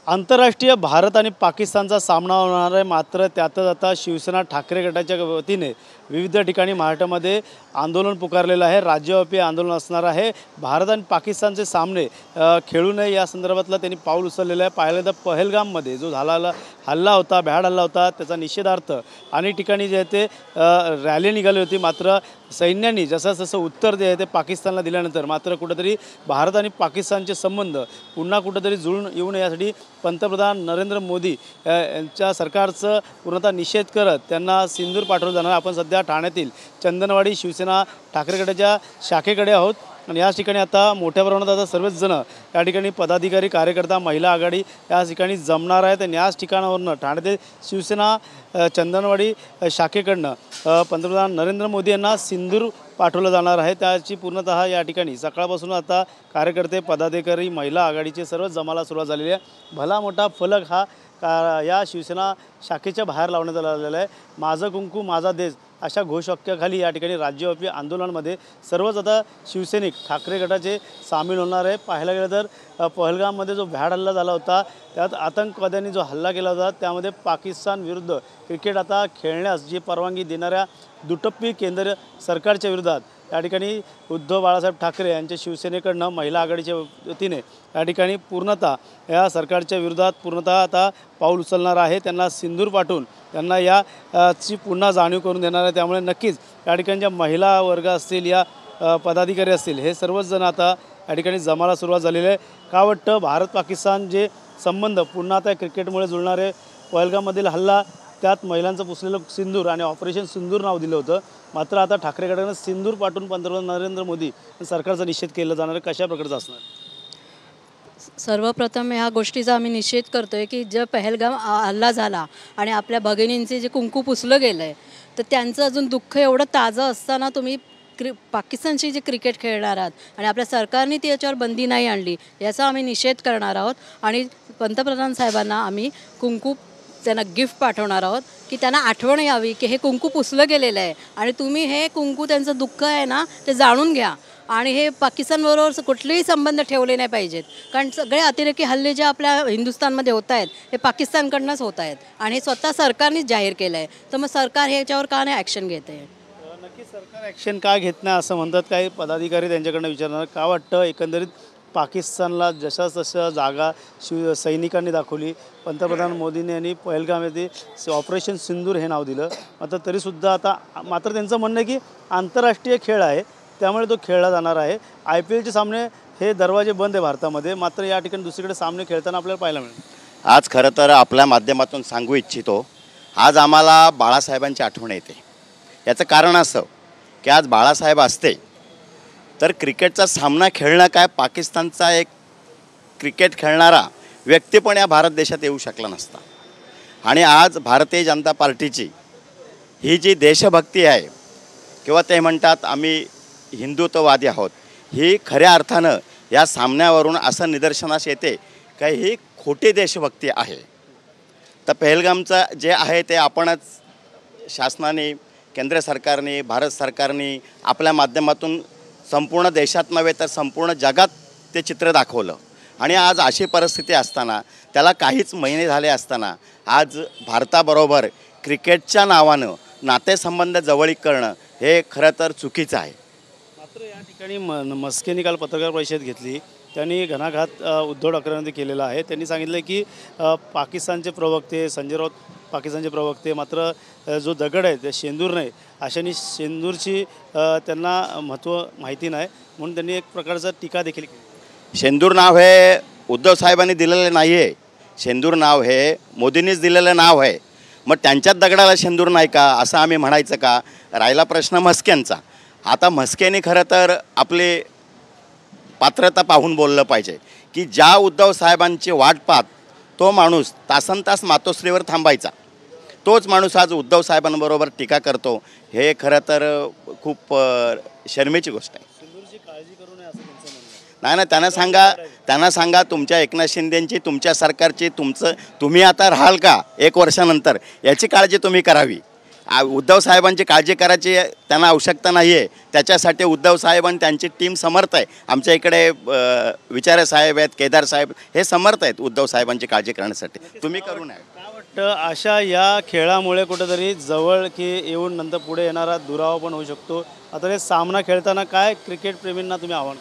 आंतरराष्ट्रीय भारत आणि पाकिस्तानचा सामना होणार आहे। मात्र त्यातच आता शिवसेना ठाकरे गटाच्या वतीने विविध ठिकाणी महाराष्ट्रामध्ये आंदोलन पुकारलेलं आहे। राज्यव्यापी आंदोलन असणार आहे। भारत आणि पाकिस्तानचे सामने खेळू नये या संदर्भातला त्यांनी पाऊल उचललेलं आहे। पाहिलं तर पहलगाममध्ये जो झालेला हल्ला होता, भ्याड हल्ला होता, त्याचा निषेधार्थ अनेक ठिकाणी जे ते रॅली निघाली होती। मात्र सैन्याने जसं उत्तर जे आहे ते पाकिस्तानला दिल्यानंतर मात्र कुठेतरी भारत आणि पाकिस्तानचे संबंध पुन्हा कुठेतरी जुळून येऊ नये यासाठी पंतप्रधान नरेंद्र मोदी यांच्या सरकारचं पूर्णतः निषेध करत त्यांना सिंदूर पाठवलं जाणार। आपण सध्या ठाण्यातील चंदनवाडी शिवसेना ठाकरे गटाच्या शाखेकडे आहोत आणि याच ठिकाणी आता मोठ्या प्रमाणात आता सर्वच जण या ठिकाणी पदाधिकारी, कार्यकर्ता, महिला आघाडी या ठिकाणी जमणार आहेत आणि याच ठिकाणावरून ठाण्यातील शिवसेना चंदनवाडी शाखेकडनं पंतप्रधान नरेंद्र मोदी यांना सिंदूर पाठवलं जाणार आहे। त्याची पूर्णतः या ठिकाणी सकाळपासून आता कार्यकर्ते, पदाधिकारी, महिला आघाडीचे सर्व जमाला सुरुवात झालेली आहे। भला मोठा फलक हा या शिवसेना शाखेच्या बाहेर लावण्यात आलेला आहे। माझं कुंकू माझा देश अशा घोषवाक्याखाली या ठिकाणी राज्यव्यापी आंदोलनामध्ये सर्वच आता शिवसैनिक ठाकरे गटाचे सामील होणार आहे। पाहायला गेलं तर पहलगाममध्ये जो भ्याड हल्ला झाला होता त्यात आतंकवाद्यांनी जो हल्ला केला होता त्यामध्ये पाकिस्तान विरुद्ध क्रिकेट आता खेळण्यास जी परवानगी देणाऱ्या दुटप्पी केंद्र सरकारच्या विरोधात या ठिकाणी उद्धव बाळासाहेब ठाकरे यांच्या शिवसेनेकडनं महिला आघाडीच्या वतीने या ठिकाणी पूर्णतः या सरकारच्या विरोधात पूर्णतः आता पाऊल उचलणार आहे। त्यांना सिंदूर पाठवून त्यांना याची पुन्हा जाणीव करून देणार आहे। त्यामुळे नक्कीच या ठिकाणच्या महिला वर्ग असतील या पदाधिकारी असतील हे सर्वच जण आता या ठिकाणी जमाला सुरुवात झालेली आहे। का वाटतं भारत पाकिस्तान जे संबंध पुन्हा आता क्रिकेटमुळे जुळणार आहे। पहलगाममधील हल्ला त्यात महिलांचं पुसलेलं सिंदूर आणि ऑपरेशन सिंदूर नाव दिलं होतं। मात्र आता ठाकरे गटानं सिंदूर पाठवून पंतप्रधान नरेंद्र मोदी सरकारचा निषेध केला जाणार कशा प्रकारचा असणार? सर्वप्रथम ह्या गोष्टीचा आम्ही निषेध करतोय की जे पहलगाम हल्ला झाला आणि आपल्या भगिनींचे जे कुंकू पुसलं गेलं आहे तर त्यांचं अजून दुःख एवढं ताजं असताना तुम्ही पाकिस्तानशी जे क्रिकेट खेळणार आहात आणि आपल्या सरकारने ती याच्यावर बंदी नाही आणली याचा आम्ही निषेध करणार आहोत। आणि पंतप्रधान साहेबांना आम्ही कुंकू त्यांना गिफ्ट पाठवणार आहोत की त्यांना आठवण यावी की हे कुंकू पुसलं गेलेलं आहे आणि तुम्ही हे कुंकू त्यांचं दुःख आहे ना ते जाणून घ्या आणि हे पाकिस्तानबरोबर कुठलेही संबंध ठेवले नाही पाहिजेत। कारण सगळे अतिरेकी हल्ले जे आपल्या हिंदुस्थानमध्ये होत आहेत हे पाकिस्तानकडनंच होत आहेत आणि हे स्वतः सरकारनेच जाहीर केलं आहे। तर मग सरकार हे याच्यावर का नाही ॲक्शन घेत आहे? नक्की सरकार ॲक्शन का घेत नाही असं म्हणतात काही पदाधिकारी, त्यांच्याकडनं विचारणार का वाटतं एकंदरीत पाकिस्तानला जशा तशा जागा सैनिकांनी दाखवली। पंतप्रधान मोदींनी यांनी पहलगाम येथे ऑपरेशन सिंदूर हे नाव दिलं। मात्र तरीसुद्धा आता मात्र त्यांचं म्हणणं आहे की आंतरराष्ट्रीय खेळ आहे त्यामुळे तो खेळला जाणार आहे। IPLचे सामने हे दरवाजे बंद आहे भारतामध्ये, मात्र या ठिकाणी दुसरीकडे सामने खेळताना आपल्याला पाहायला मिळेल। आज खरं तर आपल्या माध्यमातून सांगू इच्छितो, आज आम्हाला बाळासाहेबांची आठवण येते। याचं कारण असं की आज बाळासाहेब असते तर क्रिकेटचा सामना खेळणं काय, पाकिस्तानचा एक क्रिकेट खेळणारा व्यक्ती पण या भारत देशात येऊ शकला नसता। आणि आज भारतीय जनता पार्टीची ही जी देशभक्ती आहे किंवा ते म्हणतात आम्ही हिंदुत्ववादी आहोत, ही खऱ्या अर्थानं या सामन्यावरून असं निदर्शनास येते की ही खोटी देशभक्ती आहे। तर पहलगामचं जे आहे ते आपणच शासनाने, केंद्र सरकारने, भारत सरकारने आपल्या माध्यमातून संपूर्ण देशात नव्हे तर संपूर्ण जगात ते चित्र दाखवलं। आणि आज अशी परिस्थिती असताना, त्याला काहीच महिने झाले असताना आज भारताबरोबर क्रिकेटच्या नावानं नातेसंबंध जवळीक करणं हे खरं तर चुकीचं आहे। मात्र या ठिकाणी मस्केनी काल पत्रकार परिषद घेतली, त्यांनी घणाघात उद्धव ठाकरेंनी केलेला आहे। त्यांनी सांगितलं की पाकिस्तानचे प्रवक्ते, संजय राऊत पाकिस्तानचे प्रवक्ते, मात्र जो दगड आहे ते शेंदूर नाही, अशाने शेंदूरची त्यांना महत्त्व माहिती नाही म्हणून त्यांनी एक प्रकारचा टीका देखील केली। शेंदूर नाव हे उद्धव साहेबांनी दिलेलं नाही आहे, शेंदूर नाव हे मोदींनीच दिलेलं नाव आहे। मग त्यांच्याच दगडाला शेंदूर नाही का असं आम्ही म्हणायचं का? राहिला प्रश्न म्हस्केंचा। आता म्हस्केने खरं तर आपली पात्रता पाहून बोललं पाहिजे की ज्या उद्धव साहेबांची वाट पाहत तो माणूस तासनतास मातोश्रीवर थांबायचा, तोच माणूस आज उद्धव साहेबांबरोबर टीका करतो, हे खरं तर खूप शर्मेची गोष्ट आहे। नाही ना, त्यांना सांगा तुमच्या एकनाथ शिंदेंची, तुमच्या सरकारची, तुम्ही आता राहाल का 1 वर्षानंतर याची काळजी तुम्ही करावी। उद्धव साहेबांची काळजी करायची त्यांना आवश्यकता नाही आहे. त्याच्यासाठी उद्धव साहेब आणि त्यांची टीम समर्थ आहे. आमच्या इकडे विचारे साहेब आहेत, केदार साहेब हे समर्थ आहेत उद्धव साहेबांची काळजी करण्यासाठी. तुम्ही करू नये. काय वाटतं अशा या खेळामुळे कुठेतरी जवळ की येऊन नंतर पुढे येणारा दुरावा पण होऊ शकतो. आता हे सामना खेळताना काय क्रिकेट प्रेमींना तुम्ही आव्हान?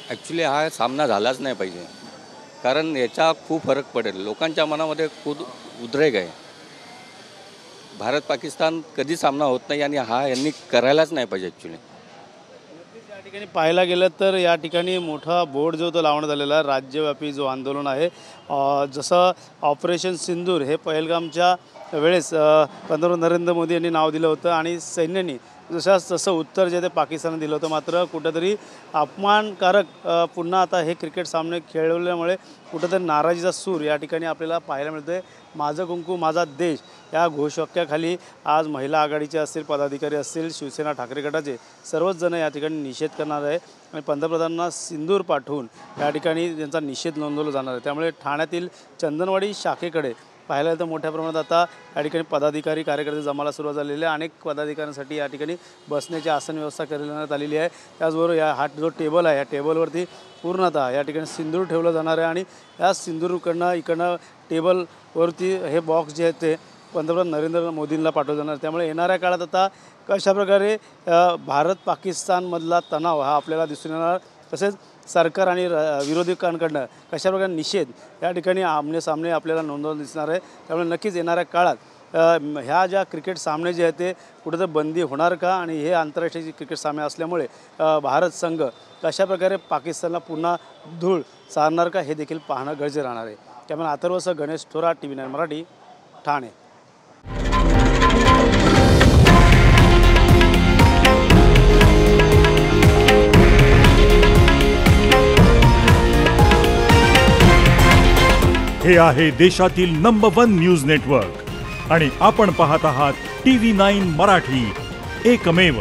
ॲक्च्युली हा सामना झालाच नाही पाहिजे, कारण याचा खूप फरक पडेल. लोकांच्या मनामध्ये खूप उद्रेक आहे. भारत पाकिस्तान कधी सामना होत नाही आणि हा यांनी करायलाच नाही पाहिजे ॲक्च्युली. या ठिकाणी पाहायला गेलं तर या ठिकाणी मोठा बोर्ड जो तो लावण्यात आलेला आहे, राज्यव्यापी जो आंदोलन आहे. जसं ऑपरेशन सिंदूर हे पहलगामच्या वेळेस पंतप्रधान नरेंद्र मोदी यांनी नाव दिलं होतं आणि सैन्याने तसं उत्तर जे ते पाकिस्तानने दिलं होतं. मात्र कुठंतरी अपमानकारक पुन्हा आता हे क्रिकेट सामने खेळवल्यामुळे कुठंतरी नाराजीचा सूर या ठिकाणी आपल्याला पाहायला मिळतो आहे. माझं कुंकू माझा देश या घोषवाक्याखाली आज महिला आघाडीचे असतील, पदाधिकारी असतील, शिवसेना ठाकरे गटाचे सर्वच जण या ठिकाणी निषेध करणार आहे आणि पंतप्रधानांना सिंदूर पाठवून या ठिकाणी त्यांचा निषेध नोंदवला जाणार आहे. त्यामुळे ठाण्यातील चंदनवाडी शाखेकडे पाहायला तर मोठ्या प्रमाणात आता या ठिकाणी पदाधिकारी कार्यकर्ते जमायला सुरुवात झालेली आहे. अनेक पदाधिकाऱ्यांसाठी या ठिकाणी बसण्याची आसन व्यवस्था करण्यात आलेली आहे. त्याचबरोबर हा जो टेबल आहे या टेबलवरती पूर्णतः या ठिकाणी सिंदूर ठेवलं जाणार आहे आणि या सिंदूरकडनं टेबलवरती हे बॉक्स जे आहेत ते पंतप्रधान नरेंद्र मोदींना पाठवलं जाणार. त्यामुळे येणाऱ्या काळात आता कशाप्रकारे भारत पाकिस्तानमधला तणाव हा आपल्याला दिसून येणार, तसेच सरकार आणि विरोधकांकडनं कशाप्रकारे निषेध या ठिकाणी आमनेसामने आपल्याला नोंदवून दिसणार आहे. त्यामुळे नक्कीच येणाऱ्या काळात ह्या ज्या क्रिकेट सामने जे आहेत ते कुठेतरी बंदी होणार का आणि हे आंतरराष्ट्रीय क्रिकेट सामने असल्यामुळे भारत संघ कशाप्रकारे पाकिस्तानला पुन्हा धूळ सारणार का हे देखील पाहणं गरजेचं राहणार आहे. त्यामुळे अथर्वसह गणेश थोरात, TV9 मराठी, ठाणे. हे आहे देशातील नंबर 1 न्यूज नेटवर्क आणि आपण पाहत आहात TV9 मराठी, एकमेव.